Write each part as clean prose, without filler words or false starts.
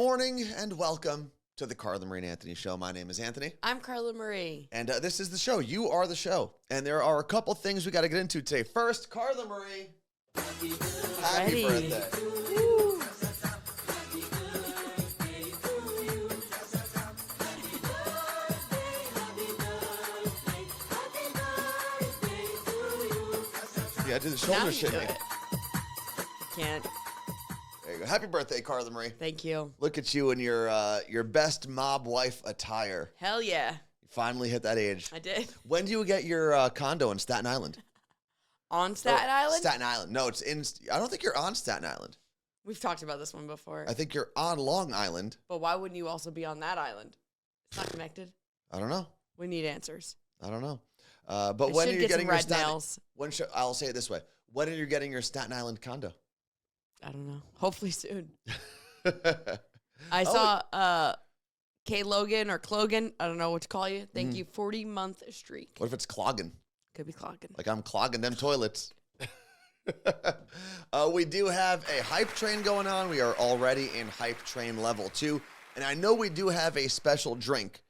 morning and welcome to the Carla Marie and Anthony Show. My name is Anthony. I'm Carla Marie. And this is the show. You are the show. And there are a couple things we got to get into today. First, Carla Marie, happy birthday. Woo. Yeah, do the Now shoulder you shimmy. do it. Can't. There you go. Happy birthday, Carla Marie. Thank you. Look at you in your best mob wife attire. Hell yeah. You finally hit that age. I did. When do you get your condo in Staten Island? On Staten Island? Staten Island. No, it's in. I don't think you're on Staten Island. We've talked about this one before. I think you're on Long Island. But why wouldn't you also be on that island? It's not connected. I don't know. We need answers. I don't know. But I when are should you get getting some your red Staten? nails. I'll say it this way: when are you getting your Staten Island condo? I don't know. Hopefully soon. I I saw K. Logan or Clogan. I don't know what to call you. Thank you. 40-month streak. What if it's clogging? Could be clogging. Like I'm clogging them toilets. We do have a hype train going on. We are already in hype train level 2. And I know we do have a special drink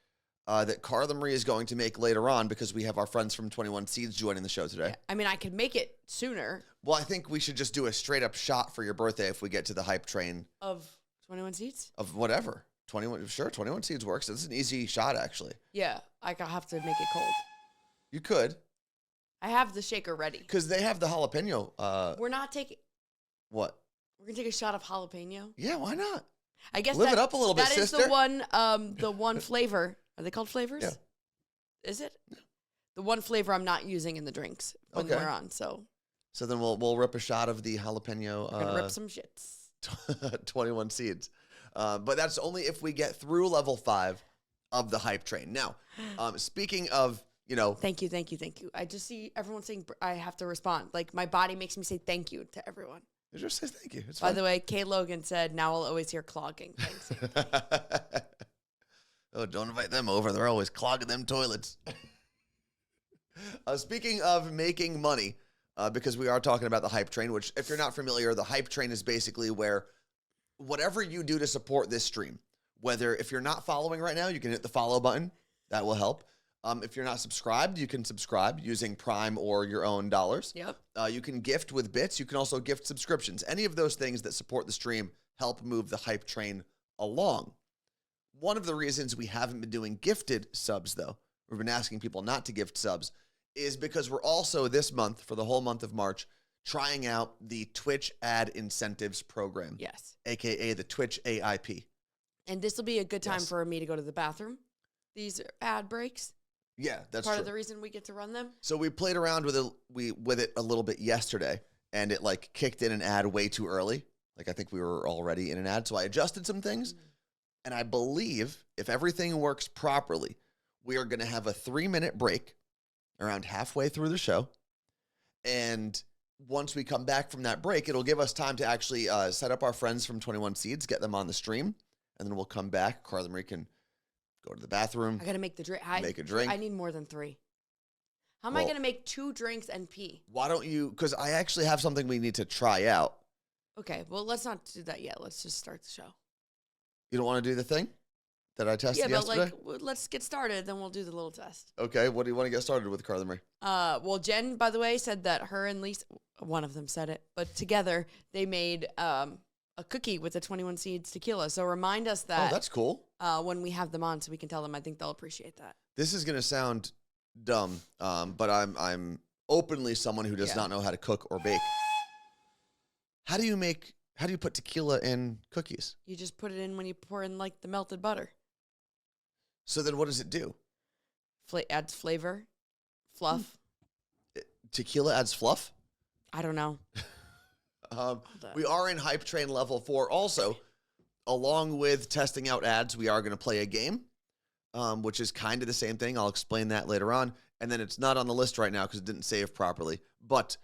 that Carla Marie is going to make later on because we have our friends from 21 Seeds joining the show today. Yeah. I mean, I could make it sooner. Well, I think we should just do a straight up shot for your birthday if we get to the hype train. Of 21 Seeds? Of whatever. 21 Seeds works. It's an easy shot, actually. Yeah. I have to make it cold. You could. I have the shaker ready. Because they have the jalapeno. We're not taking... What? We're going to take a shot of jalapeno? Yeah, why not? I guess Live it up a little bit, that is sister. the one flavor. Are they called flavors? Yeah. Is it? Yeah. The one flavor I'm not using in the drinks when Okay. we're on, so... So then we'll rip a shot of the jalapeno. We're going to rip some shits. 21 Seeds. But that's only if we get through level 5 of the hype train. Now, speaking of, Thank you. I just see everyone saying I have to respond. Like, my body makes me say thank you to everyone. it just says thank you. It's By fine. the way, Kay Logan said, now I'll always hear clogging. Thanks. Oh, don't invite them over. They're always clogging them toilets. Speaking of making money, because we are talking about the hype train, which if you're not familiar, the hype train is basically where whatever you do to support this stream, whether if you're not following right now, you can hit the follow button. That will help. If you're not subscribed, you can subscribe using Prime or your own dollars. Yep. You can gift with bits. You can also gift subscriptions. Any of those things that support the stream help move the hype train along. One of the reasons we haven't been doing gifted subs, though, we've been asking people not to gift subs, is because we're also this month, for the whole month of March, trying out the Twitch Ad Incentives Program. Yes. AKA the Twitch AIP. And this will be a good time Yes. for me to go to the bathroom. These are ad breaks. Yeah, that's part true. of the reason we get to run them. So we played around with it a little bit yesterday, and it like kicked in an ad way too early. Like I think we were already in an ad, so I adjusted some things. And I believe if everything works properly, we are going to have a 3-minute break around halfway through the show. And once we come back from that break, it'll give us time to actually set up our friends from 21 Seeds, get them on the stream, and then we'll come back. Carla Marie can go to the bathroom. I got to make the drink. Make a drink. I need more than 3. How am I going to make 2 drinks and pee? Why don't you, because I actually have something we need to try out. Okay, well, let's not do that yet. Let's just start the show. You don't want to do the thing that I tested yesterday? Yeah, but let's get started, then we'll do the little test. Okay, what do you want to get started with, Carla Marie? Well, Jen, by the way, said that her and Lisa, one of them said it, but together they made a cookie with the 21 Seeds Tequila. So remind us that. Oh, that's cool. When we have them on, so we can tell them. I think they'll appreciate that. This is going to sound dumb, but I'm openly someone who does not know how to cook or bake. How do you put tequila in cookies? You just put it in when you pour in like the melted butter. So then what does it do? Adds flavor, fluff. Tequila adds fluff? I don't know. We are in Hype Train Level 4 also. Along with testing out ads, we are going to play a game, which is kind of the same thing. I'll explain that later on. And then it's not on the list right now because it didn't save properly. But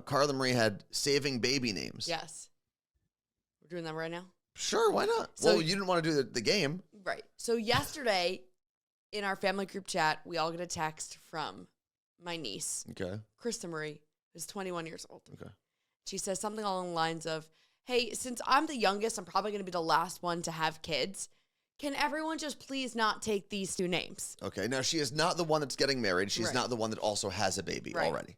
Carla Marie had saving baby names. Yes. We're doing that right now? Sure, why not? So, well, you didn't want to do the game. Right. So yesterday, in our family group chat, we all get a text from my niece, Okay. Krista Marie, who's 21 years old. Okay. She says something along the lines of, hey, since I'm the youngest, I'm probably going to be the last one to have kids. Can everyone just please not take these 2 names? Okay. Now, she is not the one that's getting married. She's Right. not the one that also has a baby Right. already.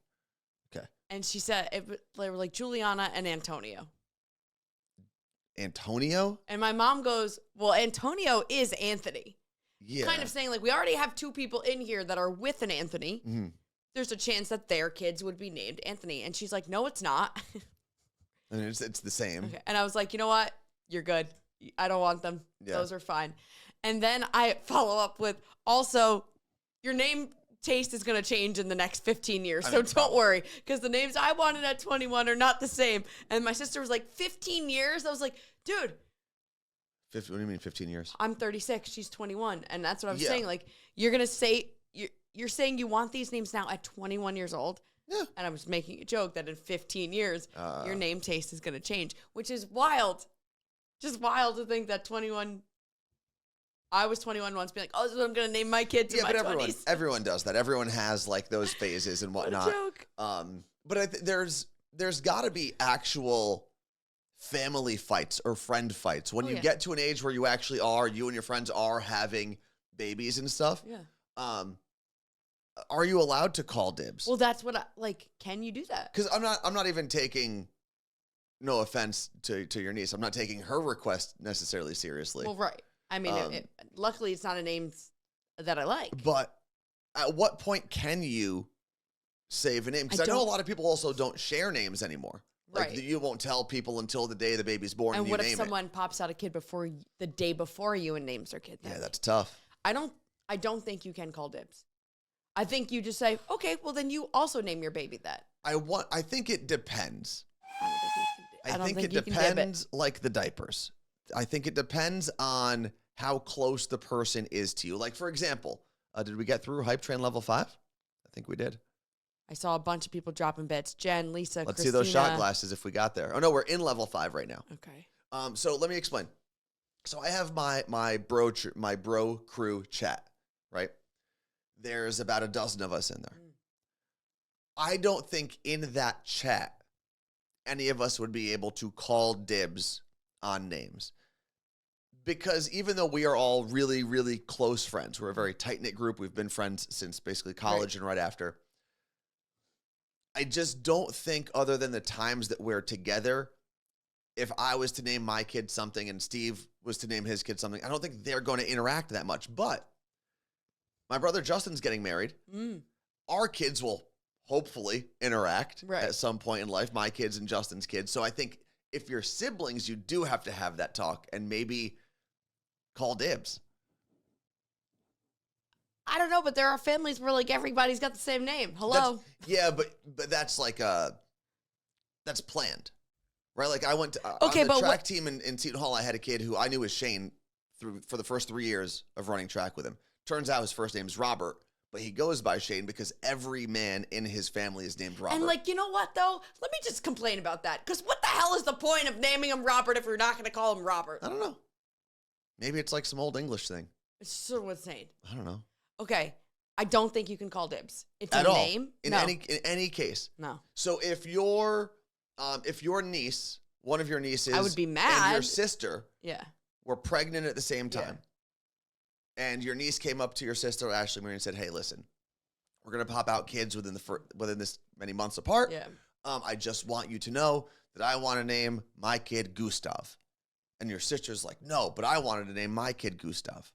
Okay. And she said, they were like Juliana and Antonio. Antonio? And my mom goes, well, Antonio is Anthony. Yeah. Kind of saying, like, we already have 2 people in here that are with an Anthony. Mm-hmm. There's a chance that their kids would be named Anthony. And she's like, no, it's not. And it's the same. Okay. And I was like, you know what? You're good. I don't want them. Yeah. Those are fine. And then I follow up with, also, your name taste is going to change in the next 15 years. So don't worry, because the names I wanted at 21 are not the same. And my sister was like, 15 years? I was like, dude. 50, what do you mean 15 years? I'm 36. She's 21. And that's what I was Yeah. saying. Like, you're going to say, you're saying you want these names now at 21 years old? Yeah. And I was making a joke that in 15 years, your name taste is going to change, which is wild. Just wild to think that 21. I was 21 once, being like, oh, this is what I'm going to name my kids in my 20s. Everyone does that. Everyone has like those phases and whatnot. What a joke. But there's got to be actual family fights or friend fights when you get to an age where you actually are, you and your friends are having babies and stuff. Yeah. Are you allowed to call dibs? Well, that's what can you do that? Because I'm not even taking, no offense to your niece, I'm not taking her request necessarily seriously. Well, right. I mean, luckily it's not a name that I like. But at what point can you save a name? Because I know a lot of people also don't share names anymore. Like Right. you won't tell people until the day the baby's born and you what name if someone pops out a kid before the day before you and names their kid? Yeah, that's tough. I don't think you can call dibs. I think you just say, okay, well then you also name your baby that. I think it depends. I don't think it you can dib it. depends like the diapers. I think it depends on how close the person is to you. Like, for example, did we get through Hype Train level 5? I think we did. I saw a bunch of people dropping bits. Jen, Lisa, Let's Christina. see those shot glasses if we got there. Oh, no, we're in level 5 right now. Okay. So let me explain. So I have my bro crew chat, right? There's about a dozen of us in there. I don't think in that chat any of us would be able to call dibs on names. Because even though we are all really, really close friends, we're a very tight-knit group. We've been friends since basically college and right after. I just don't think, other than the times that we're together, if I was to name my kid something and Steve was to name his kid something, I don't think they're going to interact that much. But my brother Justin's getting married. Our kids will hopefully interact at some point in life, my kids and Justin's kids. So I think if you're siblings, you do have to have that talk and maybe call dibs. I don't know, but there are families where like everybody's got the same name. Hello. But that's like that's planned, right? Like I went to okay, on the but track team in Seton Hall. I had a kid who I knew as Shane for the first 3 years of running track with him. Turns out his first name is Robert, but he goes by Shane because every man in his family is named Robert. And like, you know what though? Let me just complain about that. Because what the hell is the point of naming him Robert if you're not going to call him Robert? I don't know. Maybe it's like some old English thing. It's so insane. I don't know. Okay, I don't think you can call dibs. It's At a all. name. In No. any case. No. So if your niece, one of your nieces, I would be and mad. your sister, Yeah. were pregnant at the same time, and your niece came up to your sister Ashley Marie and said, "Hey, listen, we're gonna pop out kids within this many months apart. Yeah. I just want you to know that I want to name my kid Gustav." And your sister's like, "No, but I wanted to name my kid Gustav."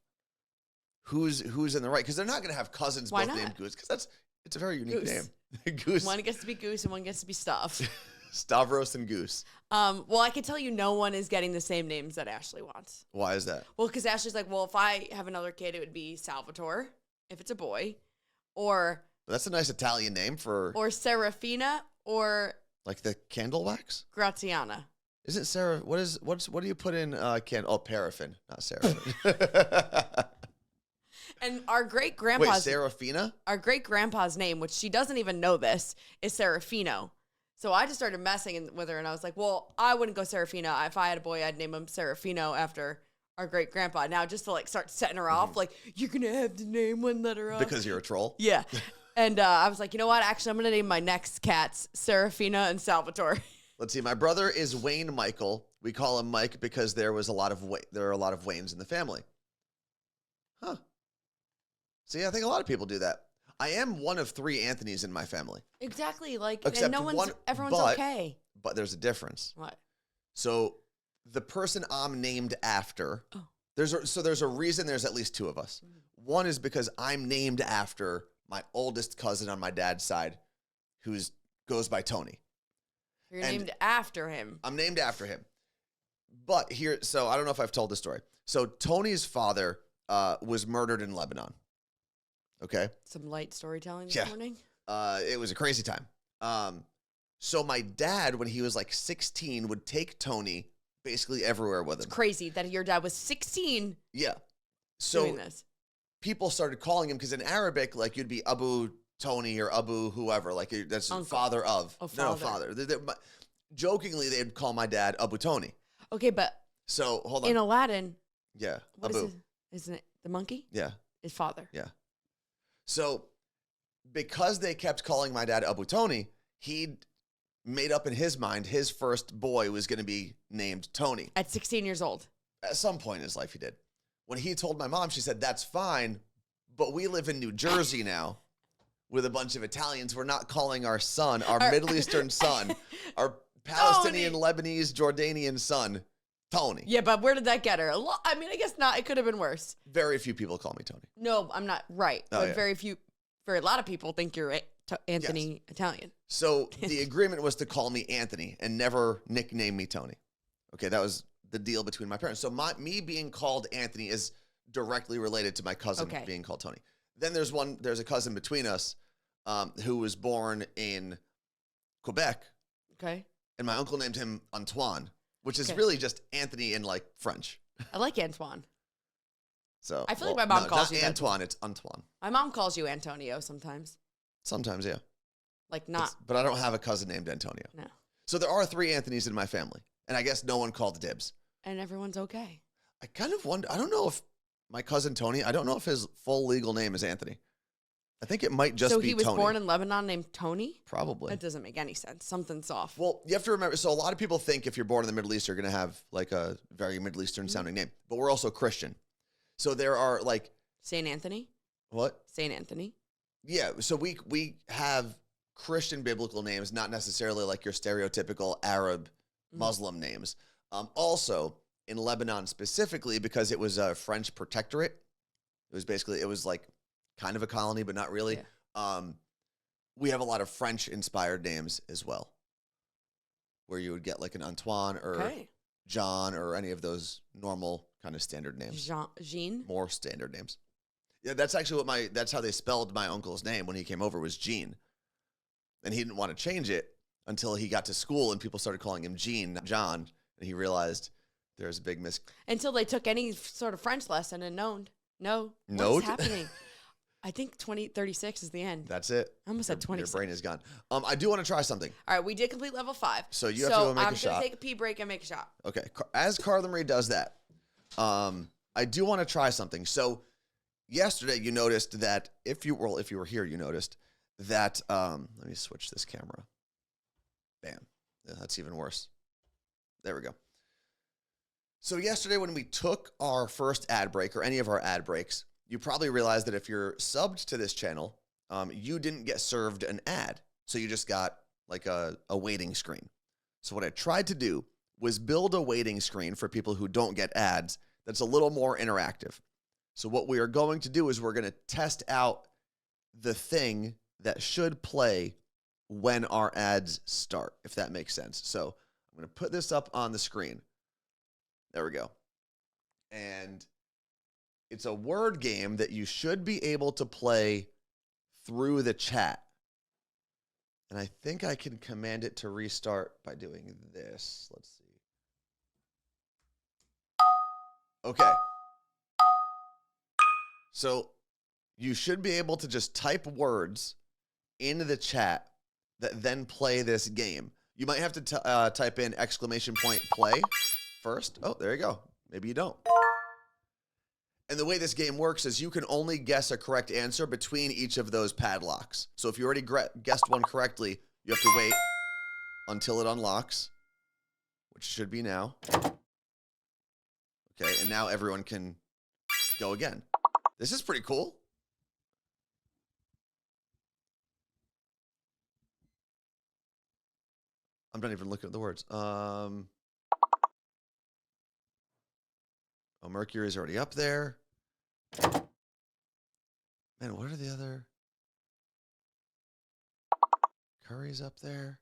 Who's in the right? Because they're not going to have cousins Why both not? named Goose. Because it's a very unique Goose. name. Goose. One gets to be Goose and one gets to be Stav. Stavros and Goose. Well, I can tell you no one is getting the same names that Ashley wants. Why is that? Well, because Ashley's like, well, if I have another kid, it would be Salvatore, if it's a boy, or That's a nice Italian name for Serafina, or like the candle wax. Graziana. Isn't Sarah? What do you put in candle? Oh, paraffin, not seraphim. And our great Wait, grandpa's Serafina? our great grandpa's name, which she doesn't even know this, is Serafino. So I just started messing with her, and I was like, well, I wouldn't go Serafina. If I had a boy, I'd name him Serafino after our great grandpa. Now, just to like start setting her off, like, you're gonna have to name one letter off Because you're a troll. Yeah. And I was like, you know what? Actually, I'm gonna name my next cats Serafina and Salvatore. Let's see. My brother is Wayne Michael. We call him Mike because there are a lot of Waynes in the family. Huh. See, I think a lot of people do that. I am one of 3 Anthonys in my family. Exactly. Like, Except and everyone's okay. But there's a difference. What? So the person I'm named after, there's a reason there's at least 2 of us. One is because I'm named after my oldest cousin on my dad's side, who goes by Tony. You're named after him. I'm named after him. But so I don't know if I've told this story. So Tony's father was murdered in Lebanon. Okay? Some light storytelling this morning? It was a crazy time. So my dad, when he was like 16, would take Tony basically everywhere with him. It's crazy that your dad was 16 doing this. People started calling him, because in Arabic, like, you'd be Abu Tony or Abu whoever, like, that's Uncle. father of. Oh, father. No, father. Jokingly, they'd call my dad Abu Tony. Okay, but so hold on. in Aladdin, what Abu. Isn't it the monkey? Yeah. His father. Yeah. So because they kept calling my dad Abu Tony, he'd made up in his mind his first boy was going to be named Tony. At 16 years old. At some point in his life, he did. When he told my mom, she said, "That's fine, but we live in New Jersey now with a bunch of Italians. We're not calling our son, our Middle Eastern son, our Palestinian, Lebanese, Jordanian son, Tony." Yeah, but where did that get her? I mean, I guess not. It could have been worse. Very few people call me Tony. No, I'm not. Right. Oh, but yeah. very a lot of people think you're Anthony Italian. So the agreement was to call me Anthony and never nickname me Tony. Okay, that was the deal between my parents. So me being called Anthony is directly related to my cousin being called Tony. Then there's a cousin between us who was born in Quebec. Okay. And my uncle named him Antoine, which is really just Anthony in like French. I like Antoine. So I feel like my mom calls you Antoine. It's Antoine. My mom calls you Antonio sometimes. Sometimes, yeah. Like not. But I don't have a cousin named Antonio. No. So there are 3 Anthonys in my family. And I guess no one called dibs. And everyone's okay. I kind of wonder, I don't know if my cousin Tony, I don't know if his full legal name is Anthony. I think it might just be Tony. So he was born in Lebanon named Tony? Probably. That doesn't make any sense. Something's off. Well, you have to remember, so a lot of people think if you're born in the Middle East, you're going to have like a very Middle Eastern sounding name. But we're also Christian. So there are like... Saint Anthony? What? Saint Anthony? Yeah, so we have Christian biblical names, not necessarily like your stereotypical Arab Muslim names. Also, in Lebanon specifically, because it was a French protectorate, it was like kind of a colony, but not really. Yeah. We have a lot of French-inspired names as well, where you would get like an Antoine or John or any of those normal kind of standard names. Jean? More standard names. Yeah, that's actually that's how they spelled my uncle's name when he came over, was Jean. And he didn't want to change it until he got to school and people started calling him Jean, not John. And he realized there's a big Until they took any sort of French lesson and known. No. What's happening? I think 36 is the end. That's it. I almost said 26. Your brain is gone. I do want to try something. All right, we did complete level 5. So you have to go make a shot. I'm going to take a pee break and make a shot. Okay. As Carla Marie does that, I do want to try something. So yesterday you noticed that if you were here, you noticed that, let me switch this camera. Bam. Yeah, that's even worse. There we go. So yesterday when we took our first ad break or any of our ad breaks, you probably realized that if you're subbed to this channel, you didn't get served an ad. So you just got like a waiting screen. So what I tried to do was build a waiting screen for people who don't get ads that's a little more interactive. So what we are going to do is we're going to test out the thing that should play when our ads start, if that makes sense. So I'm going to put this up on the screen. There we go. And it's a word game that you should be able to play through the chat. And I think I can command it to restart by doing this. Let's see. Okay. So you should be able to just type words into the chat that then play this game. You might have to type in !play first. Oh, there you go. Maybe you don't. And the way this game works is you can only guess a correct answer between each of those padlocks. So if you already guessed one correctly, you have to wait. until it unlocks, which should be now. Okay, and now everyone can go again. This is pretty cool. I'm not even looking at the words. Oh, Mercury is already up there. Man, what are the other? Curry's up there.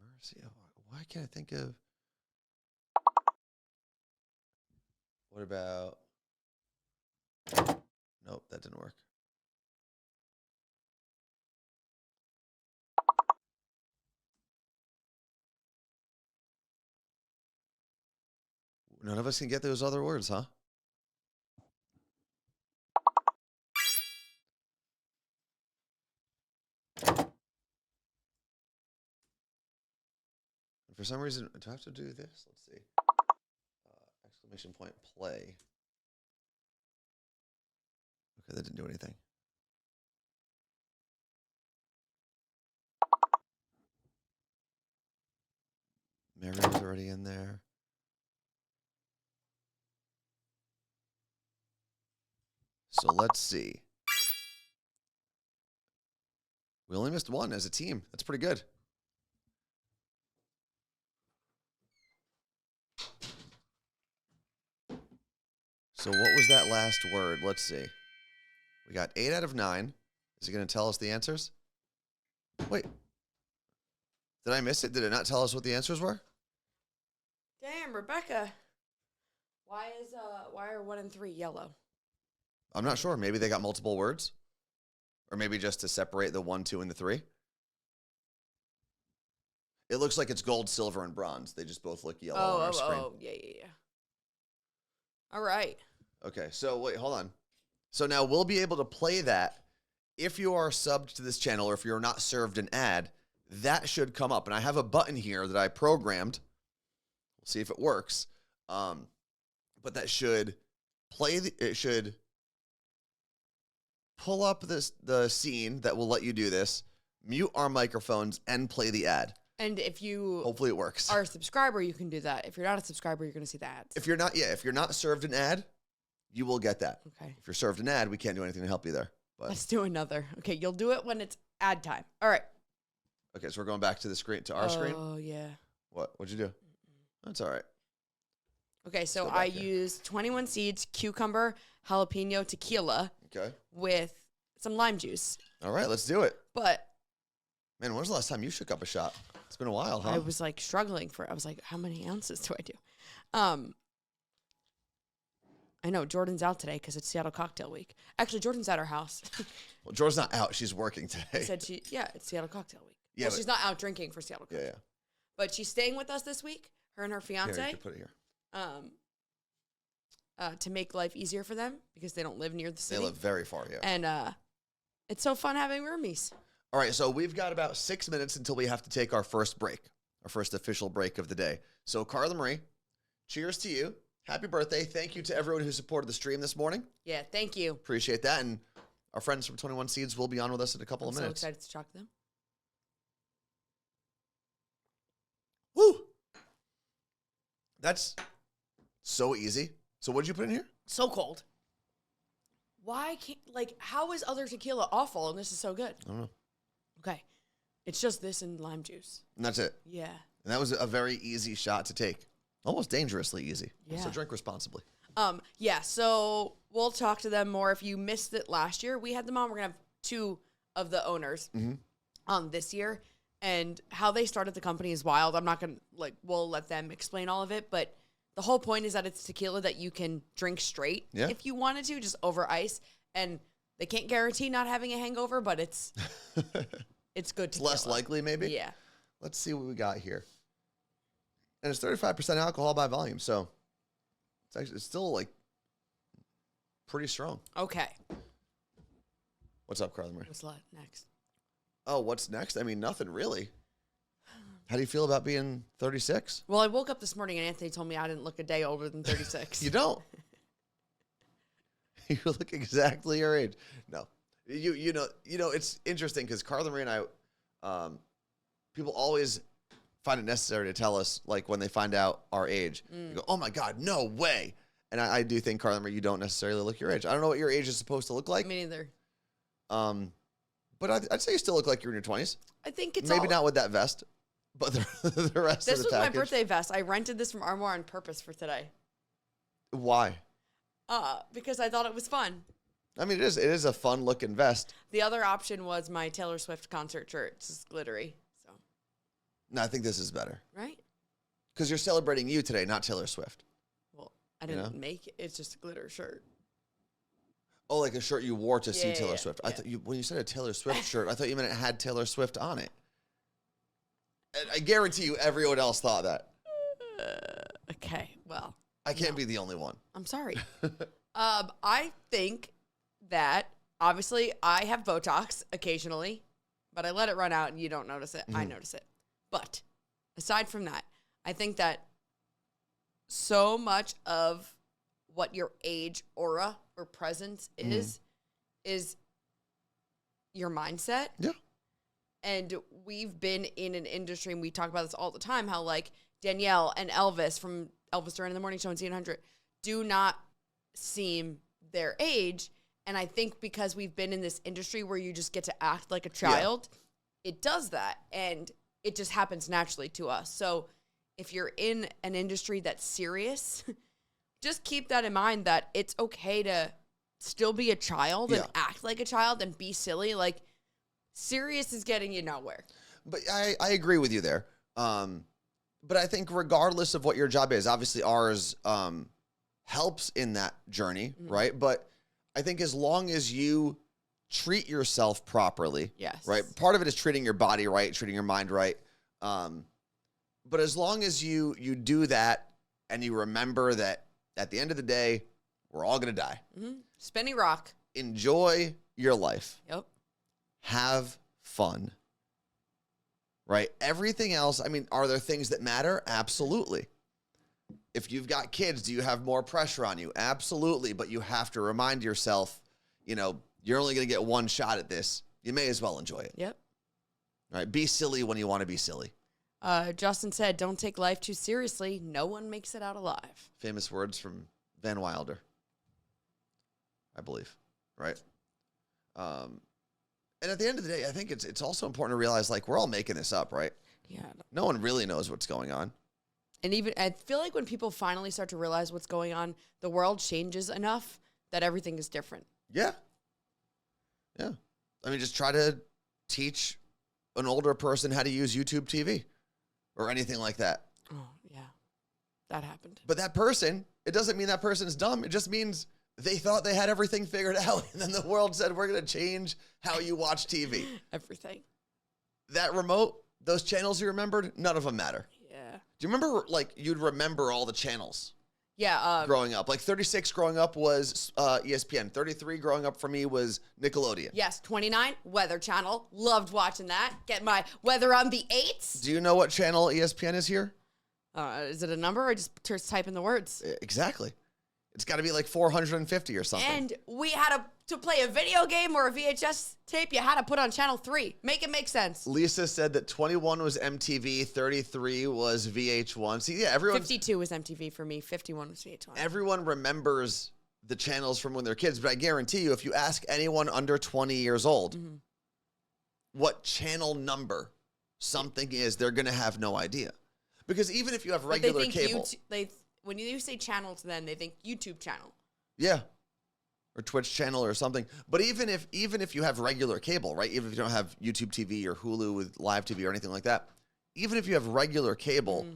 Mercy. Why can't I think of? What about? Nope, that didn't work. None of us can get those other words, huh? For some reason, do I have to do this? Let's see. Exclamation point play. Okay, that didn't do anything. Mary was already in there. So let's see. We only missed one as a team. That's pretty good. So what was that last word? Let's see. We got 8 out of 9. Is it going to tell us the answers? Wait. Did I miss it? Did it not tell us what the answers were? Damn, Rebecca. Why are 1 and 3 yellow? I'm not sure. Maybe they got multiple words. Or maybe just to separate the 1, 2, and the 3. It looks like it's gold, silver, and bronze. They just both look yellow on our screen. Oh, yeah. All right. Okay, so wait, hold on. So now we'll be able to play that if you are subbed to this channel or if you're not served an ad. That should come up. And I have a button here that I programmed. We'll see if it works. But that should play, it should pull up the scene that will let you do this, mute our microphones, and play the ad. And if you hopefully it works. Are a subscriber, you can do that. If you're not a subscriber, you're going to see the ads. If you're not served an ad, you will get that. Okay. If you're served an ad, we can't do anything to help you there. But let's do another. Okay, you'll do it when it's ad time. All right. Okay, so we're going back to the screen, to our screen. Oh yeah. What'd you do? That's all right. Okay, so I used 21 Seeds Cucumber Jalapeno Tequila. Okay. With some lime juice. All right, let's do it. But man, when was the last time you shook up a shot? It's been a while, huh? I was like struggling I was like, how many ounces do I do? I know Jordan's out today because it's Seattle Cocktail Week. Actually, Jordan's at our house. Well, Jordan's not out. She's working today. She said it's Seattle Cocktail Week. Yeah, well, she's not out drinking for Seattle Cocktail. Yeah. But she's staying with us this week, her and her fiance. Here, you can put it here. To make life easier for them because they don't live near the city. They live very far, yeah. And it's so fun having roomies. All right, so we've got about 6 minutes until we have to take our first break, our first official break of the day. So, Carla Marie, cheers to you. Happy birthday. Thank you to everyone who supported the stream this morning. Yeah, thank you. Appreciate that. And our friends from 21 Seeds will be on with us in a couple of minutes. I'm so excited to talk to them. Woo! That's so easy. So what did you put in here? So cold. Why can't, how is other tequila awful and this is so good? I don't know. Okay. It's just this and lime juice. And that's it. Yeah. And that was a very easy shot to take. Almost dangerously easy. Yeah. So drink responsibly. Yeah, so we'll talk to them more. If you missed it last year, we had them on. We're going to have 2 of the owners this year. And how they started the company is wild. I'm not going to, we'll let them explain all of it. But the whole point is that it's tequila that you can drink straight if you wanted to, just over ice. And they can't guarantee not having a hangover, but it's it's good tequila. Less likely, maybe? Yeah. Let's see what we got here. And it's 35% alcohol by volume, so it's still, pretty strong. Okay. What's up, Carla Marie? What's next? Oh, what's next? I mean, nothing really. How do you feel about being 36? Well, I woke up this morning and Anthony told me I didn't look a day older than 36. You don't. You look exactly your age. No. You know, it's interesting because Carla Marie and I, people always find it necessary to tell us, like, when they find out our age. You go, oh, my God, no way. And I do think, Carla Marie, you don't necessarily look your age. I don't know what your age is supposed to look like. Me neither. But I'd say you still look like you're in your 20s. I think it's maybe not with that vest, but the rest of the package. This was my birthday vest. I rented this from Armoire on purpose for today. Why? Because I thought it was fun. I mean, it is a fun looking vest. The other option was my Taylor Swift concert shirt. It's just glittery. So. No, I think this is better. Right? Because you're celebrating you today, not Taylor Swift. Well, I didn't make it. It's just a glitter shirt. Oh, like a shirt you wore to see Taylor yeah, Swift. yeah. I thought when you said a Taylor Swift shirt, I thought you meant it had Taylor Swift on it. And I guarantee you everyone else thought that. Okay, well. I can't be the only one. I'm sorry. I think that, obviously, I have Botox occasionally, but I let it run out and you don't notice it. I notice it. But aside from that, I think that so much of what your age aura or presence is your mindset. Yeah. And we've been in an industry, and we talk about this all the time, how like Danielle and Elvis from Elvis Duran in the Morning Show and Z100 do not seem their age. And I think because we've been in this industry where you just get to act like a child, it does that. And it just happens naturally to us. So if you're in an industry that's serious, just keep that in mind, that it's okay to still be a child and act like a child and be silly. Like, serious is getting you nowhere. But I agree with you there. But I think regardless of what your job is, obviously ours helps in that journey, right? But I think as long as you treat yourself properly, right? Part of it is treating your body right, treating your mind right. But as long as you do that and you remember that at the end of the day, we're all going to die. Spinning rock. Enjoy your life. Yep. Have fun. Right? Everything else, I mean, are there things that matter? Absolutely. If you've got kids, do you have more pressure on you? Absolutely. But you have to remind yourself, you know, you're only going to get one shot at this. You may as well enjoy it. Yep. Right? Be silly when you want to be silly. Justin said, don't take life too seriously. No one makes it out alive. Famous words from Van Wilder, I believe. Right? And at the end of the day, I think it's also important to realize, like, we're all making this up, right? Yeah. No one really knows what's going on. And even, I feel like when people finally start to realize what's going on, the world changes enough that everything is different. Yeah. Yeah. I mean, just try to teach an older person how to use YouTube TV or anything like that. Oh, yeah. That happened. But that person, it doesn't mean that person's dumb. It just means they thought they had everything figured out. And then the world said, we're going to change how you watch TV. Everything. That remote, those channels you remembered, none of them matter. Yeah. Do you remember, like, you'd remember all the channels? Yeah. Growing up. Like, 36 growing up was ESPN. 33 growing up for me was Nickelodeon. Yes. 29, Weather Channel. Loved watching that. Get my weather on the 8s. Do you know what channel ESPN is here? Is it a number or just type in the words? Exactly. It's got to be like 450 or something. And we had to play a video game or a VHS tape, you had to put on channel 3. Make it make sense. Lisa said that 21 was MTV, 33 was VH1. See, yeah, everyone. 52 was MTV for me. 51 was VH1. Everyone remembers the channels from when they're kids, but I guarantee you, if you ask anyone under 20 years old what channel number something is, they're going to have no idea. Because even if you have regular cable. When you say channel to them, they think YouTube channel. Yeah. Or Twitch channel or something. But even if you have regular cable, right? Even if you don't have YouTube TV or Hulu with live TV or anything like that, even if you have regular cable,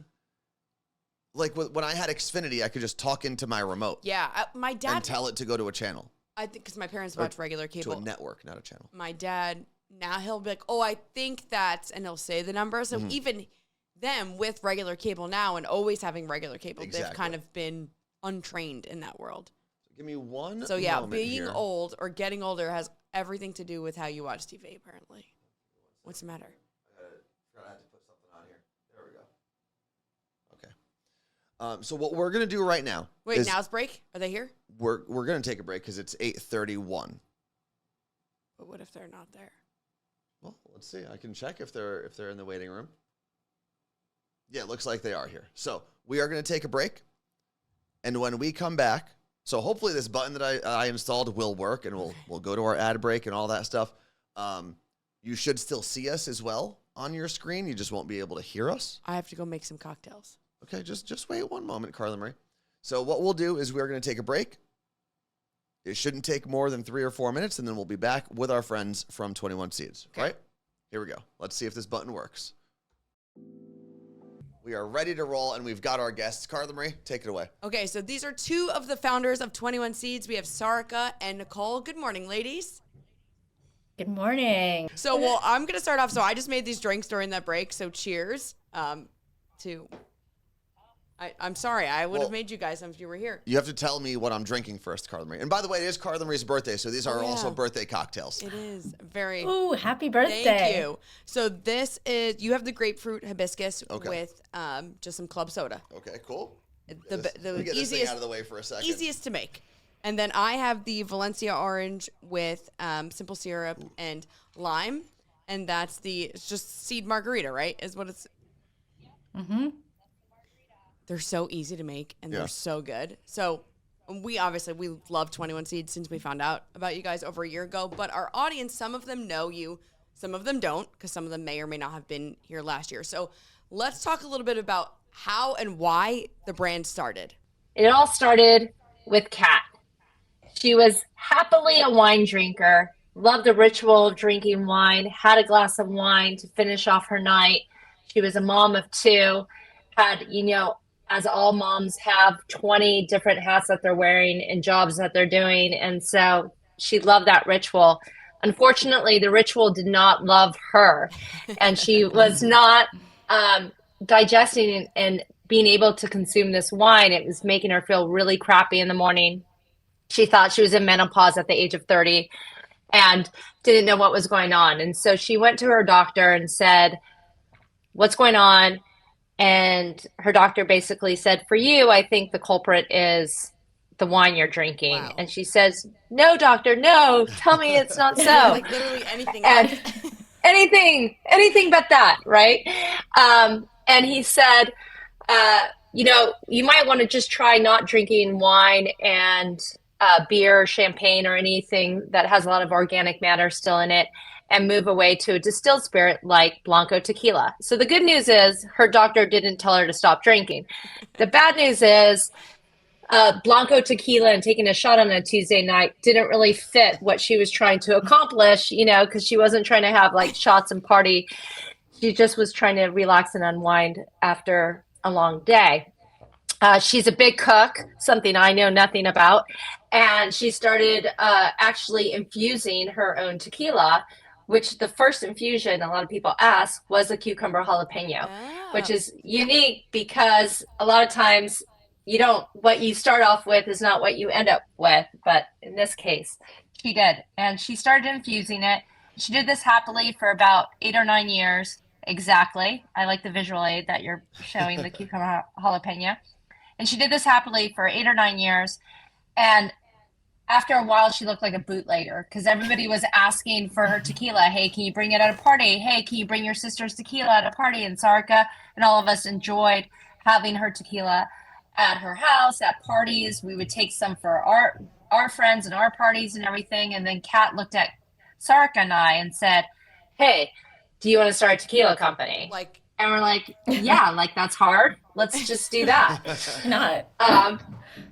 like when I had Xfinity, I could just talk into my remote. Yeah, my dad. And tell it to go to a channel. I think because my parents watch regular cable. To a network, not a channel. My dad, now he'll be like, oh, I think that's, and he'll say the number. So even them with regular cable now and always having regular cable, they've kind of been untrained in that world. So give me one So yeah, moment being here. old or getting older has everything to do with how you watch TV, apparently. What's the matter? I had to put something on here. There we go. Okay. So what we're going to do right now. Wait, now's break? Are they here? We're going to take a break because it's 8:31. But what if they're not there? Well, let's see. I can check if they're in the waiting room. Yeah, it looks like they are here. So we are going to take a break. And when we come back, so hopefully this button that I installed will work, and we'll go to our ad break and all that stuff. You should still see us as well on your screen. You just won't be able to hear us. I have to go make some cocktails. Okay, just wait one moment, Carla Marie. So what we'll do is we're going to take a break. It shouldn't take more than 3 or 4 minutes, and then we'll be back with our friends from 21 Seeds. Okay. Right? Here we go. Let's see if this button works. We are ready to roll, and we've got our guests. Carla Marie, take it away. Okay, so these are two of the founders of 21 Seeds. We have Sarika and Nicole. Good morning, ladies. Good morning. So, well, I'm going to start off. So I just made these drinks during that break, so cheers to... I'm sorry. I would have made you guys if you were here. You have to tell me what I'm drinking first, Carla Marie. And by the way, it is Carla Marie's birthday, so these are also birthday cocktails. It is very... Ooh, happy birthday. Thank you. So this is... You have the grapefruit hibiscus Okay. with just some club soda. Okay, cool. The Let me get this thing out of the way for a second. Easiest to make. And then I have the Valencia orange with simple syrup and lime. And that's it's just seed margarita, right? Is what it's... Mm-hmm. They're so easy to make, and they're so good. So we love 21 Seeds since we found out about you guys over a year ago. But our audience, some of them know you, some of them don't, because some of them may or may not have been here last year. So let's talk a little bit about how and why the brand started. It all started with Kat. She was happily a wine drinker, loved the ritual of drinking wine, had a glass of wine to finish off her night. She was a mom of 2, had, as all moms have 20 different hats that they're wearing and jobs that they're doing. And so she loved that ritual. Unfortunately, the ritual did not love her, and she was not digesting and being able to consume this wine. It was making her feel really crappy in the morning. She thought she was in menopause at the age of 30 and didn't know what was going on. And so she went to her doctor and said, "What's going on?" And her doctor basically said, "For you, I think the culprit is the wine you're drinking." Wow. And she says, "No, doctor, no, tell me it's not so." Like literally anything else. anything but that, right? And he said, you might want to just try not drinking wine and beer, champagne, or anything that has a lot of organic matter still in it, and move away to a distilled spirit like Blanco tequila. So the good news is her doctor didn't tell her to stop drinking. The bad news is Blanco tequila and taking a shot on a Tuesday night didn't really fit what she was trying to accomplish, because she wasn't trying to have like shots and party. She just was trying to relax and unwind after a long day. She's a big cook, something I know nothing about. And she started actually infusing her own tequila, which the first infusion, a lot of people ask, was a cucumber jalapeno, which is unique because a lot of times what you start off with is not what you end up with. But in this case, she did. And she started infusing it. She did this happily for about 8 or 9 years. Exactly. I like the visual aid that you're showing, the cucumber jalapeno. And she did this happily for 8 or 9 years. And after a while, she looked like a bootlegger because everybody was asking for her tequila. "Hey, can you bring it at a party? Hey, can you bring your sister's tequila at a party?" And Sarika and all of us enjoyed having her tequila at her house, at parties. We would take some for our friends and our parties and everything. And then Kat looked at Sarika and I and said, "Hey, do you want to start a tequila company?" And we're like, "Yeah, that's hard. Let's just do that." Not.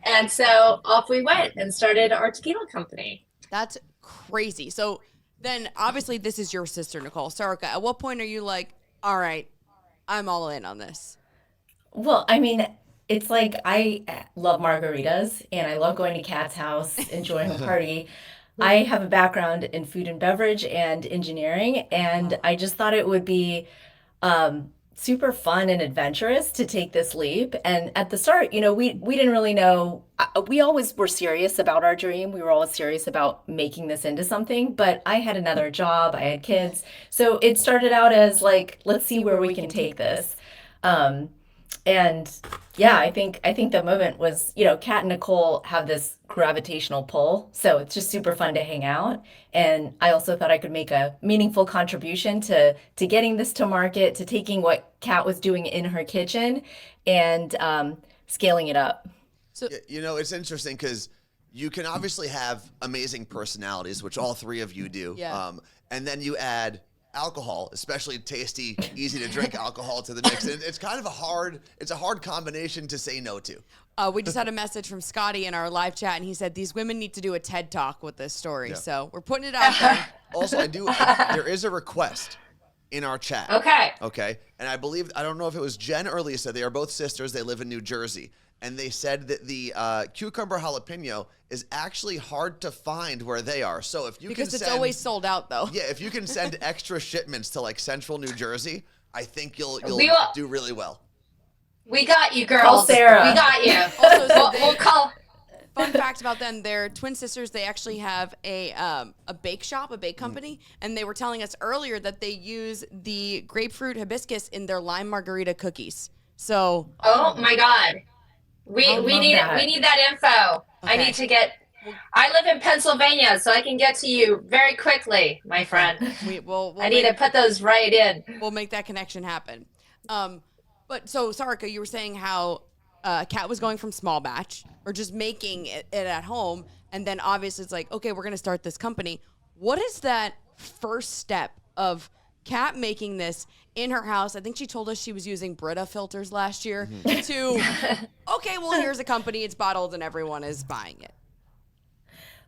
And so off we went and started our tequila company. That's crazy. So then obviously this is your sister, Nicole. Sarika, at what point are you like, all right, I'm all in on this? Well, I mean, it's like I love margaritas and I love going to Kat's house, enjoying a party. I have a background in food and beverage and engineering, and I just thought it would be super fun and adventurous to take this leap. And at the start, we didn't really know. We always were serious about our dream. We were always serious about making this into something. But I had another job. I had kids. So it started out as like, let's see where we can take this. And Yeah, I think the moment was, Kat and Nicole have this gravitational pull, so it's just super fun to hang out. And I also thought I could make a meaningful contribution to getting this to market, to taking what Kat was doing in her kitchen and scaling it up. So It's interesting because you can obviously have amazing personalities, which all three of you do. Yeah. And then you add alcohol, especially tasty, easy to drink alcohol to the mix. And it's kind of a hard combination to say no to. we just had a message from Scotty in our live chat, and he said these women need to do a TED Talk with this story. Yeah. So we're putting it out there. Also, there is a request in our chat. Okay. And I don't know if it was Jen or Lisa. They are both sisters. They live in New Jersey. And they said that the cucumber jalapeno is actually hard to find where they are. So if you Because can it's send, always sold out, though. yeah, if you can send extra shipments to like central New Jersey, I think you'll We will- do really well. We got you, girls. Call Sarah. We got you. Also, so We'll call. Fun fact about them, they're twin sisters. They actually have a bake shop, a bake company, and they were telling us earlier that they use the grapefruit hibiscus in their lime margarita cookies. So Oh my God. We love need that. we need that info. I Okay. need to get. I live in Pennsylvania, so I can get to you very quickly, my friend. we'll I need to put those right in. we'll make that connection happen. But so Sarika, you were saying how Kat was going from small batch or just making it at home, and then obviously it's like, okay, we're gonna start this company. What is that first step of Kat making this in her house? I think she told us she was using Brita filters last year to, okay, well, here's a company, it's bottled, and everyone is buying it.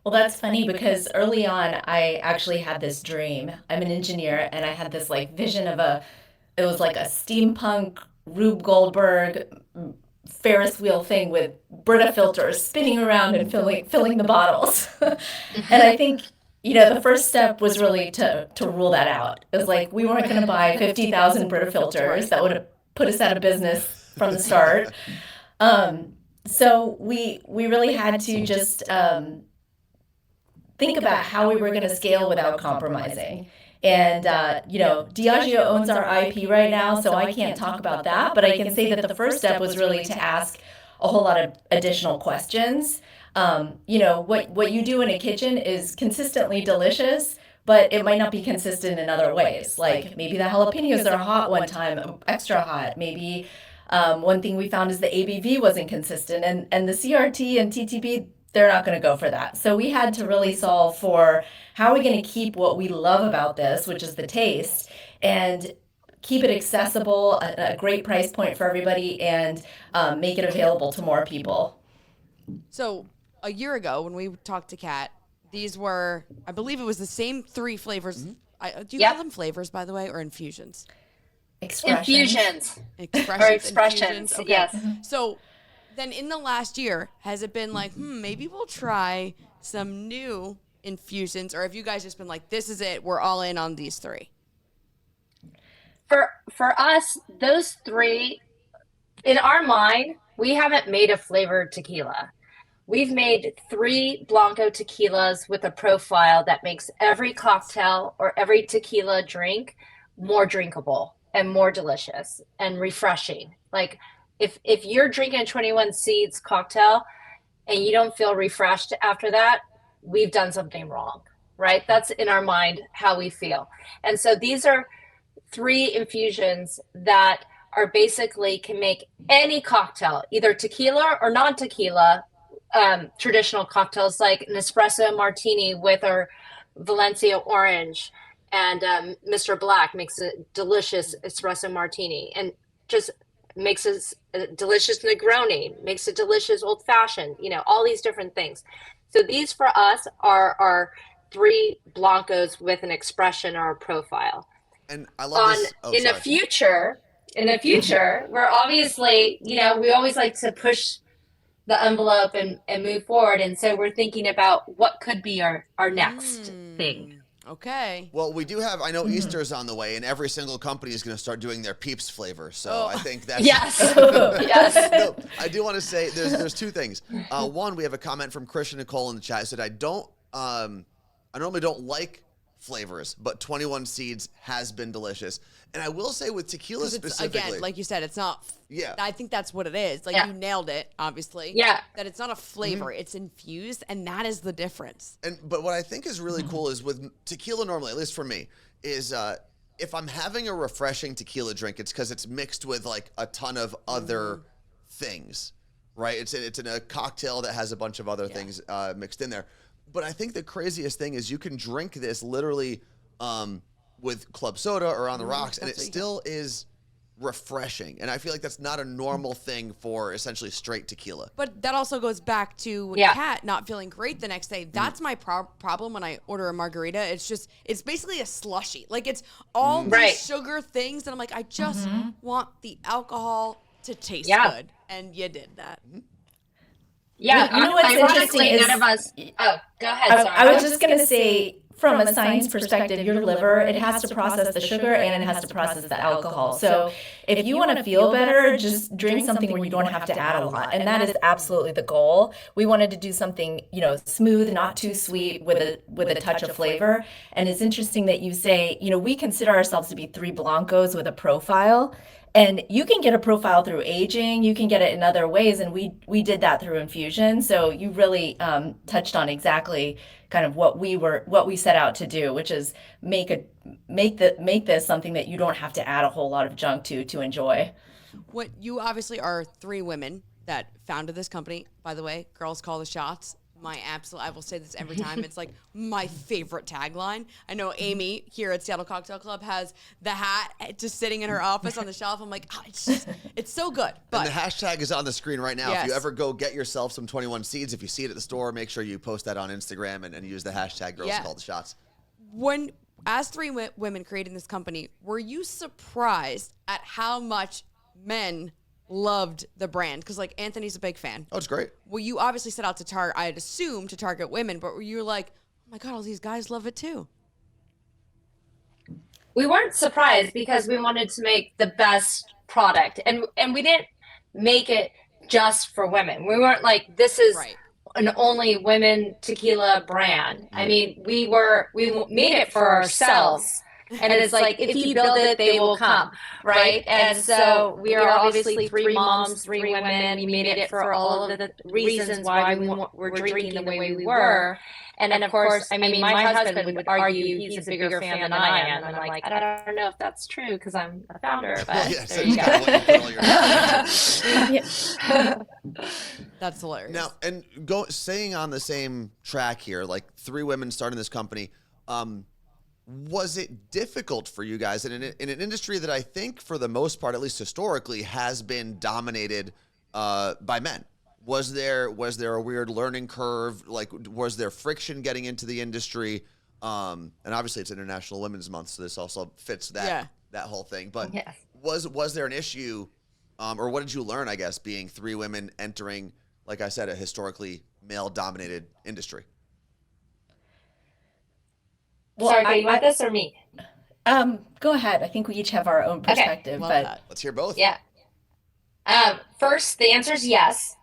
Well, that's funny because early on, I actually had this dream. I'm an engineer, and I had this like vision of it was like a steampunk Rube Goldberg Ferris wheel thing with Brita filters spinning around and filling the bottles. And I think, the first step was really to rule that out. It was like we weren't going to buy 50,000 Brita filters. That would have put us out of business from the start. So we really had to just think about how we were going to scale without compromising. And, Diageo owns our IP right now, so I can't talk about that. But I can say that the first step was really to ask a whole lot of additional questions. What you do in a kitchen is consistently delicious, but it might not be consistent in other ways. Like maybe the jalapenos are hot one time, extra hot. Maybe one thing we found is the ABV wasn't consistent, and the CRT and TTP, they're not going to go for that. So we had to really solve for how are we going to keep what we love about this, which is the taste, and keep it accessible, a great price point for everybody, and make it available to more people. So a year ago when we talked to Kat, these were, I believe it was the same 3 flavors. Do you call them flavors, by the way, or infusions? Expressions. Infusions. Expressions. Or expressions, infusions? Okay. yes. So then in the last year, has it been like, maybe we'll try some new infusions? Or have you guys just been like, this is it, we're all in on these 3? For us, those 3, in our mind, we haven't made a flavored tequila. We've made 3 Blanco tequilas with a profile that makes every cocktail or every tequila drink more drinkable and more delicious and refreshing. Like if you're drinking a 21 Seeds cocktail and you don't feel refreshed after that, we've done something wrong, right? That's in our mind how we feel. And so these are 3 infusions that are basically can make any cocktail, either tequila or non-tequila, traditional cocktails like an espresso martini with our Valencia orange, and Mr. Black makes a delicious espresso martini, and just makes a delicious Negroni, makes a delicious old fashioned, all these different things. So these for us are 3 Blancos with an expression or a profile. And I love this. In the future, we're obviously, we always like to push the envelope and move forward. And so we're thinking about what could be our next thing. Okay. Well, we do have, I know Easter's on the way, and every single company is going to start doing their Peeps flavor. So I think that's. Yes. Yes. No, I do want to say there's 2 things. One, we have a comment from Christian Nicole in the chat. It said, I normally don't like flavors, but 21 Seeds has been delicious. And I will say with tequila specifically, again, like you said, it's not. Yeah, I think that's what it is. Like you nailed it, obviously. Yeah, that it's not a flavor; it's infused, and that is the difference. but what I think is really cool is with tequila normally, at least for me, is if I'm having a refreshing tequila drink, it's because it's mixed with like a ton of other things, right? It's in a cocktail that has a bunch of other things mixed in there. But I think the craziest thing is you can drink this literally with club soda or on the rocks, and it still is refreshing. And I feel like that's not a normal thing for essentially straight tequila. But that also goes back to Kat not feeling great the next day. That's my problem when I order a margarita. It's basically a slushy. Like it's all these sugar things, and I'm like, I just want the alcohol to taste good. And you did that. Yeah, you know what's interesting is, none of us. Oh, go ahead. Sorry. I was just going to say, from a science perspective, your liver, it has to process the sugar and it has to process the alcohol. So if you want to feel better, just drink something where you don't have to add a lot. And that is absolutely the goal. We wanted to do something, smooth, not too sweet, with a touch of flavor. And it's interesting that you say, we consider ourselves to be 3 Blancos with a profile. And you can get a profile through aging, you can get it in other ways, and we did that through infusion. So you really touched on exactly kind of what we set out to do, which is make this something that you don't have to add a whole lot of junk to enjoy. What you obviously are 3 women that founded this company. By the way, girls call the shots. I will say this every time. It's like my favorite tagline. I know Amy here at Seattle Cocktail Club has the hat just sitting in her office on the shelf. I'm like, it's so good. But and the hashtag is on the screen right now. Yes. If you ever go get yourself some 21 Seeds, if you see it at the store, make sure you post that on Instagram and use the hashtag Girls Call the Shots. As 3 women creating this company, were you surprised at how much men loved the brand? Because like Anthony's a big fan. Oh, it's great. Well, you obviously set out to target, I'd assume, to target women, but were you like, oh my God, all these guys love it too? We weren't surprised because we wanted to make the best product, and we didn't make it just for women. We weren't like, this is an only women tequila brand. I mean, we made it for ourselves. And it's like, if you build it, they will come, right? And so we are obviously 3 moms, 3 women. We made it for all of the reasons why we were drinking the way we were. And then, of course, I mean, my husband would argue he's a bigger fan than I am. And I'm like, I don't know if that's true because I'm a founder, but there you go. That's hilarious. Now, and staying on the same track here, like 3 women starting this company, was it difficult for you guys in an industry that I think for the most part, at least historically, has been dominated by men? Was there a weird learning curve? Like, was there friction getting into the industry? And obviously it's International Women's Month, so this also fits that whole thing. But was there an issue, or what did you learn, I guess, being 3 women entering, like I said, a historically male-dominated industry? Well, sorry, you want this or me? Go ahead. I think we each have our own perspective, but let's hear both. Yeah. First, the answer is yes.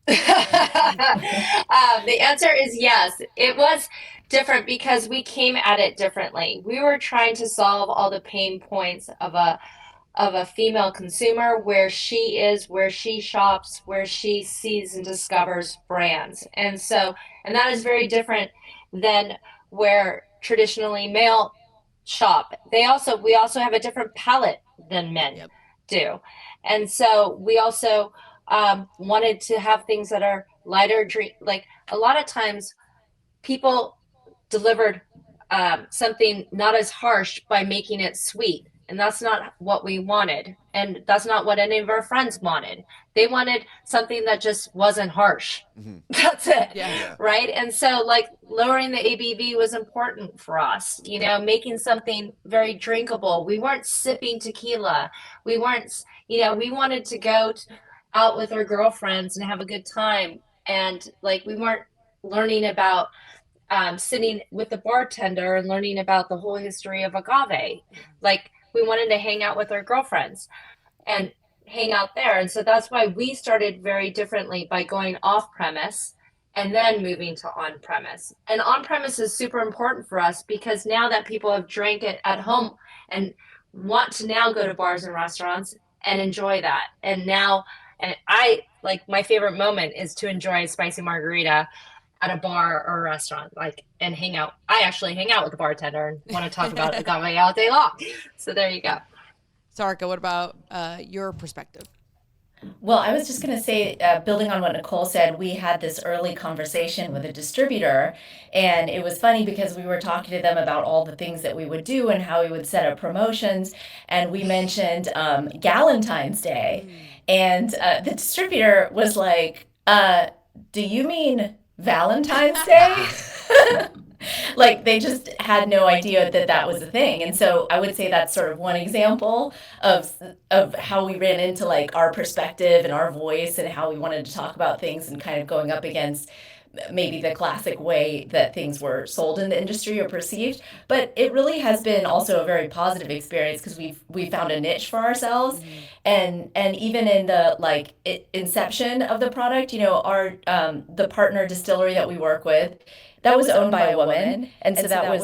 The answer is yes. It was different because we came at it differently. We were trying to solve all the pain points of a female consumer, where she is, where she shops, where she sees and discovers brands. And that is very different than where traditionally male shop. We also have a different palate than men do. And so we also wanted to have things that are lighter drink. Like a lot of times people delivered something not as harsh by making it sweet. And that's not what we wanted. And that's not what any of our friends wanted. They wanted something that just wasn't harsh. Mm-hmm. That's it. Yeah. Right. And so like lowering the ABV was important for us, making something very drinkable. We weren't sipping tequila. We weren't, we wanted to go out with our girlfriends and have a good time. And like, we weren't learning about sitting with the bartender and learning about the whole history of agave. Like, we wanted to hang out with our girlfriends and hang out there. And so that's why we started very differently by going off premise and then moving to on-premise. And on-premise is super important for us because now that people have drank it at home and want to now go to bars and restaurants and enjoy that. And I like, my favorite moment is to enjoy a spicy margarita at a bar or a restaurant, like, and hang out. I actually hang out with the bartender and want to talk about agave all day long. So there you go. Sarika, what about your perspective? Well, I was just going to say, building on what Nicole said, we had this early conversation with a distributor, and it was funny because we were talking to them about all the things that we would do and how we would set up promotions, and we mentioned Galentine's Day, and the distributor was like, do you mean Valentine's Day? Like, they just had no idea that that was a thing. And so I would say that's sort of one example of how we ran into like our perspective and our voice and how we wanted to talk about things and kind of going up against maybe the classic way that things were sold in the industry or perceived. But it really has been also a very positive experience because we found a niche for ourselves. And even in the like inception of the product, you know, our the partner distillery that we work with, that was owned by a woman, and so that was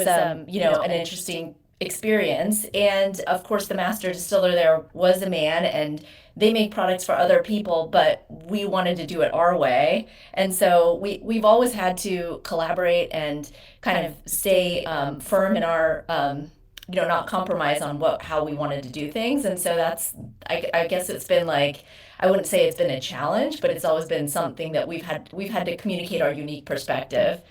you know, an interesting experience. And of course, the master distiller there was a man, and they make products for other people, but we wanted to do it our way. And so we've always had to collaborate and kind of stay firm in our you know, not compromise on how we wanted to do things. And so that's, I guess it's been like, I wouldn't say it's been a challenge, but it's always been something that we've had to communicate our unique perspective.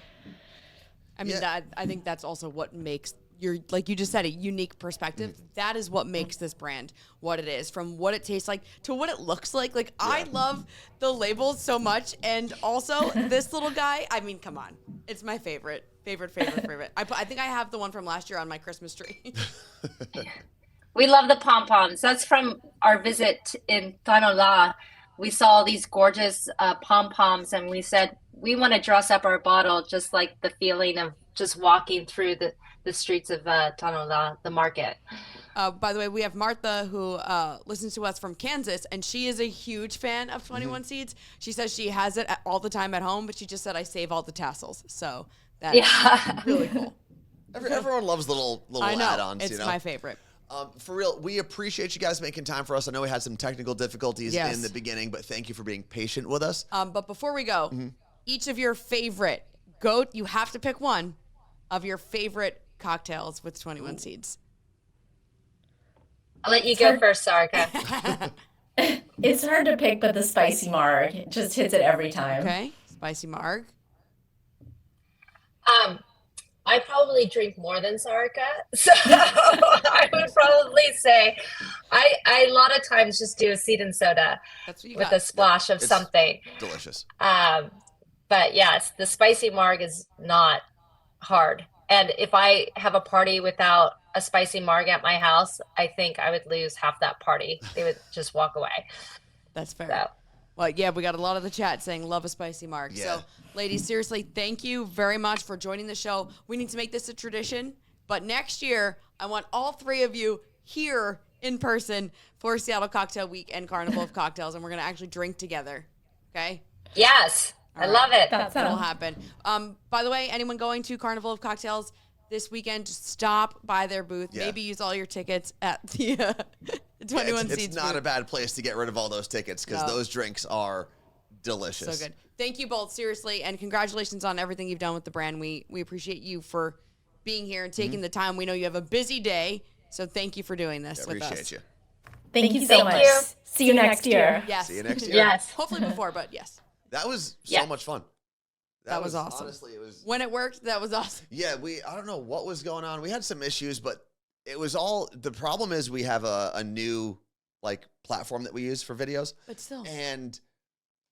I mean, I think that's also what makes your, like you just said, a unique perspective. That is what makes this brand what it is, from what it tastes like to what it looks like. Like, I love the labels so much. And also this little guy, I mean, come on. It's my favorite. I think I have the one from last year on my Christmas tree. We love the pom-poms. That's from our visit in Tanola. We saw these gorgeous pom-poms, and we said, we want to dress up our bottle just like the feeling of just walking through the streets of Tanola, the market. By the way, we have Martha, who listens to us from Kansas, and she is a huge fan of 21 Seeds. She says she has it all the time at home, but she just said, I save all the tassels. So that's really cool. Everyone loves little add-ons. It's you know? my favorite. For real, we appreciate you guys making time for us. I know we had some technical difficulties Yes. in the beginning, but thank you for being patient with us. But before we go, each of your favorite you have to pick one of your favorite cocktails with 21 Seeds. I'll let you go first, Sarika. It's hard to pick, but the spicy marg just hits it every time. Okay, spicy marg. I probably drink more than Sarika, so I would probably say I a lot of times just do a seed and soda That's what you with got. a splash of It's something. Delicious. But yes, the spicy marg is not hard. And if I have a party without a spicy marg at my house, I think I would lose half that party. They would just walk away. That's fair. So. Well, yeah, we got a lot of the chat saying love a spicy marg. Yeah. So, ladies, seriously, thank you very much for joining the show. We need to make this a tradition. But next year, I want all three of you here in person for Seattle Cocktail Week and Carnival of Cocktails, and we're going to actually drink together. Okay? Yes, I love it. That'll happen. By the way, anyone going to Carnival of Cocktails this weekend, just stop by their booth. Yeah. Maybe use all your tickets at the 21 Seeds It's not booth. a bad place to get rid of all those tickets because those drinks are delicious. So good. Thank you both, seriously, and congratulations on everything you've done with the brand. We appreciate you for being here and taking the time. We know you have a busy day, so thank you for doing this with us. Appreciate you. Thank you so Thank much. you. See you next year. Yes. See you next year. Yes. Hopefully before, but yes. That was so Yeah. much fun. That was awesome. Honestly, it was. When it worked, that was awesome. Yeah, I don't know what was going on. We had some issues, but it was all. The problem is we have a new like platform that we use for videos, But still. and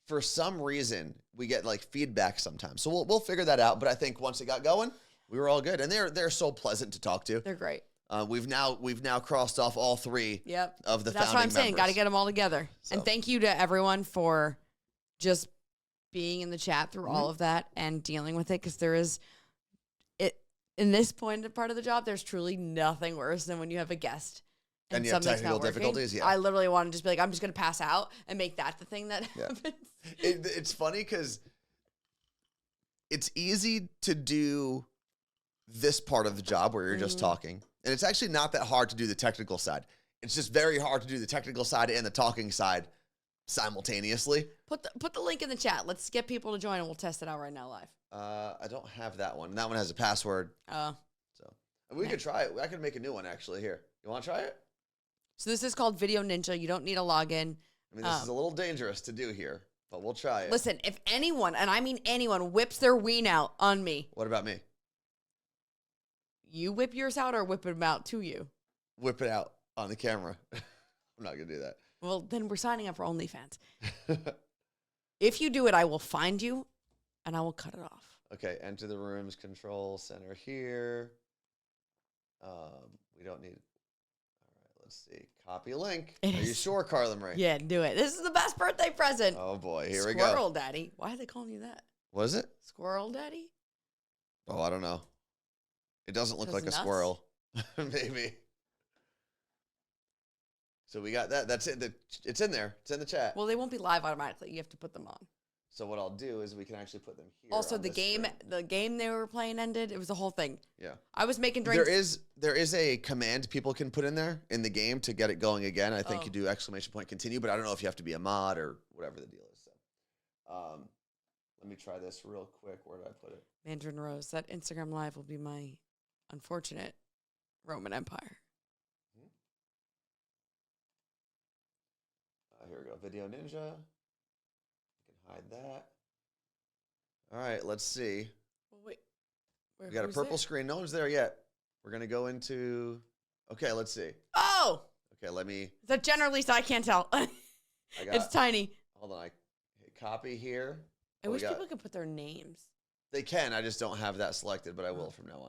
for some reason we get like feedback sometimes. So we'll figure that out. But I think once it got going, we were all good, and they're so pleasant to talk to. They're great. We've now crossed off all three Yep. of the That's founding what I'm saying. members. Got to get them all together. So. And thank you to everyone for just being in the chat through all of that and dealing with it, because there is in this part of the job, there's truly nothing worse than when you have a guest And you have something's technical not working. difficulties, yeah. I literally want to just be like, I'm just going to pass out and make that the thing that happens. It's funny because it's easy to do this part of the job where you're just talking. And it's actually not that hard to do the technical side. It's just very hard to do the technical side and the talking side simultaneously. Put the link in the chat. Let's get people to join and we'll test it out right now live. I don't have that one. That one has a password. So we could try it. I could make a new one actually. Here. You want to try it? So this is called Video Ninja. You don't need a login. I mean, this is a little dangerous to do here, but we'll try it. Listen, if anyone, and I mean anyone, whips their ween out on me. What about me? You whip yours out or whip them out to you? Whip it out on the camera. I'm not going to do that. Well, then we're signing up for OnlyFans. If you do it, I will find you and I will cut it off. Okay, enter the room's control center here. We don't need... All right, let's see. Copy link. Are you sure, Carla Marie? Yeah, do it. This is the best birthday present. Oh, boy. Here we go. Squirrel Daddy. Why are they calling you that? What is it? Squirrel Daddy? Oh, I don't know. It doesn't look like a squirrel. Maybe. So we got that. That's it. It's in there. It's in the chat. Well, they won't be live automatically. You have to put them on. So what I'll do is we can actually put them here. Also, the game they were playing ended. It was a whole thing. Yeah. I was making drinks. There is a command people can put in there in the game to get it going again. I think you do ! Continue, but I don't know if you have to be a mod or whatever the deal is. So, let me try this real quick. Where did I put it? Mandarin Rose. That Instagram live will be my unfortunate Roman Empire. Here we go. Video Ninja. Hide that. All right, let's see. Well, wait. We got a purple screen. No one's there yet. We're going to go into... Okay, let's see. Oh! Okay, let me... Is that generally so I can't tell. It's tiny. Hold on. I hit copy here. I wish people could put their names. They can. I just don't have that selected, but I will from now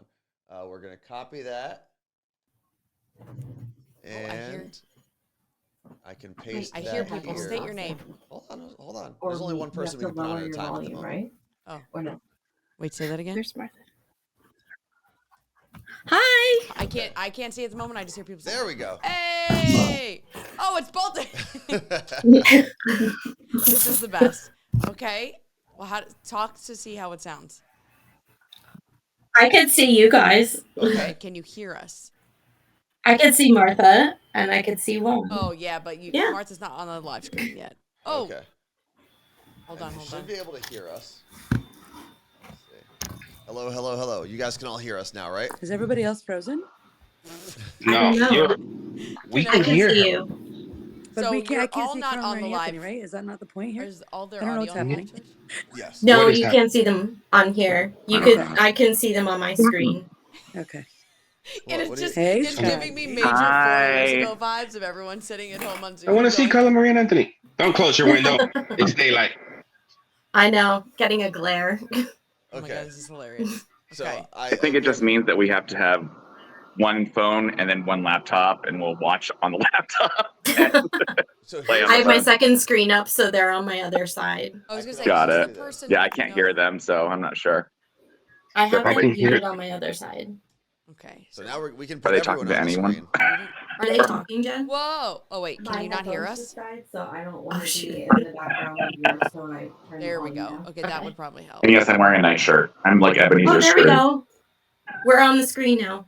on. We're going to copy that. And... I can paste that. I hear people. Here. State your name. Hold on. There's only one person we can put on at a time at the moment. Right? Oh. Or no. Wait, say that again? There's Martha. Hi! I can't see at the moment. I just hear people say, there we go. Hey! Oh, it's bolted. This is the best. Okay. Well, talk to see how it sounds. I can see you guys. Okay. Can you hear us? I can see Martha, and I can see Juan. Oh, yeah, but Martha's not on the live screen yet. Oh. Okay. Hold on. You should be able to hear us. Let's see. Hello. You guys can all hear us now, right? Is everybody else frozen? No. We can hear you. But so I can't all see not Carla on the Anthony, live, right? Is that not the point here? Is all their I don't know audio what's happening. Yes. No, you can't see them on here. I can see them on my screen. Okay. And it's giving me major 4 years ago vibes of everyone sitting at home on Zoom. I want to see Carla Marie and Anthony. Don't close your window. It's daylight. I know, getting a glare. Oh my God, this is hilarious. So okay. I think it just means that we have to have one phone and then one laptop, and we'll watch on the laptop. I have my second screen up, so they're on my other side. I was gonna say, got it. Yeah, I can't hear them, so I'm not sure. I have it muted on my other side. Okay. So now we can put Are they everyone talking to on the anyone? screen. Are they talking, Jen? Whoa! Oh wait, can you not hear us? So I don't want to be in the background with you, so I turn there we go. Okay, that would probably help. And yes, I'm wearing a night shirt. I'm like Ebenezer there Scrooge. we go. We're on the screen now.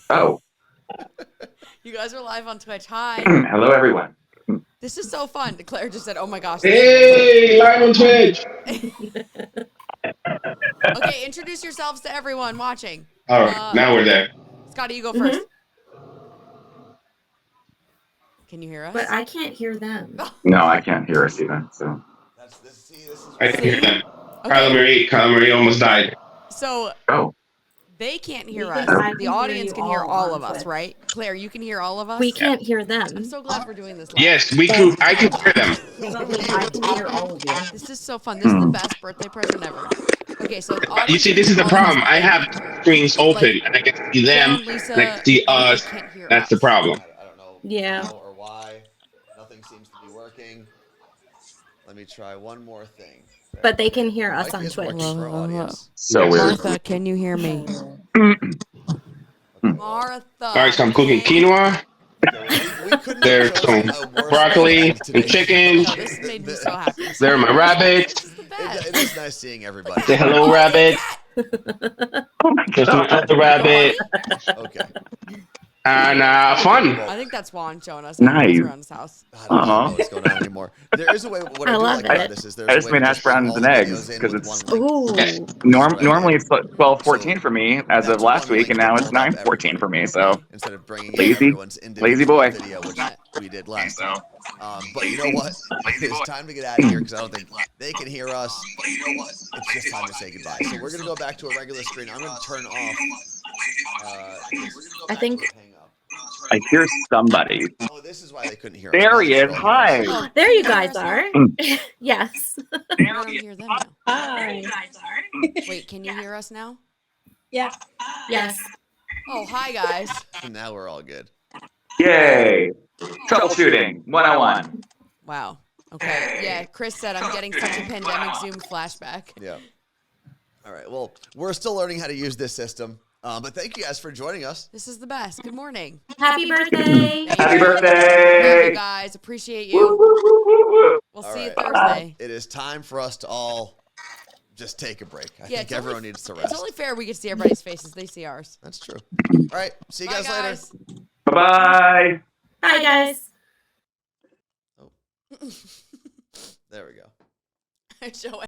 Oh. You guys are live on Twitch. Hi. Hello, everyone. This is so fun. Claire just said, "Oh my gosh." Hey, live on Twitch. Okay, introduce yourselves to everyone watching. All right, now we're there. Scotty, you go first. Can you hear us? But I can't hear them. No, I can't hear us even. So. This is I can hear them. Okay. Carla Marie almost died. So. Oh. They can't hear us. The audience can hear all of us, right? Claire, you can hear all of us? We can't hear them. I'm so glad we're doing this live. Yes, we can. I can hear them. I can hear all of you. This is so fun. This is the best birthday present ever. Okay, so You see, this is the problem. I have screens open, and I can see them, and I can see us. That's the problem. I don't know. Yeah. How or why. Nothing seems to be working. Let me try one more thing. But they can hear us on Twitch. So weird. Martha, can you hear me? Martha. All right, so I'm cooking quinoa. There's some broccoli and chicken. This made me so happy. There are my rabbits. cat. It is nice seeing everybody. Say hello, rabbit. Oh my There's my god. other rabbit. Okay. And fun. I think that's Juan showing us how he Nice. goes around his house. I don't know Uh-huh. what's going on anymore. There is a way. What I, I do love like about it. this is there's I a just way made to hash bring browns all and the eggs videos in because with it's one link. Ooh. Okay. normally it's 12:14 So for me as of that's last one week, link and now to it's pull up 9:14 for me. Okay. So instead of bringing in Lazy- everyone's individual boy. video, which Bet. we did last time. But you know what? It's time to get out of here because I don't think they can hear us. It's just time to say goodbye. So we're gonna go back to a regular screen. I'm gonna turn off. I think I hear somebody. Oh, this is why they couldn't hear us. There Now he they is. should all hear us. Hi. Oh, there can you hear guys us now? are. Yes. I don't hear them now. Hi. Wait, can you hear us now? Yeah. Yes. Oh, hi guys. Now we're all good. Yay. Troubleshooting 101. Wow. Okay. Yeah, Chris said I'm getting such a pandemic Zoom flashback. Yeah. All right. Well, we're still learning how to use this system. But thank you guys for joining us. This is the best. Good morning. Happy birthday. Thank Happy you. Love birthday. you guys. Appreciate you. We'll All see you right. Thursday. It is time for us to all just take a break. I Yeah, think everyone needs to It's rest. only fair we get to see everybody's faces. They see ours. That's true. All right. See you Bye, guys later. guys. Bye-bye. Bye, guys. There we go. Show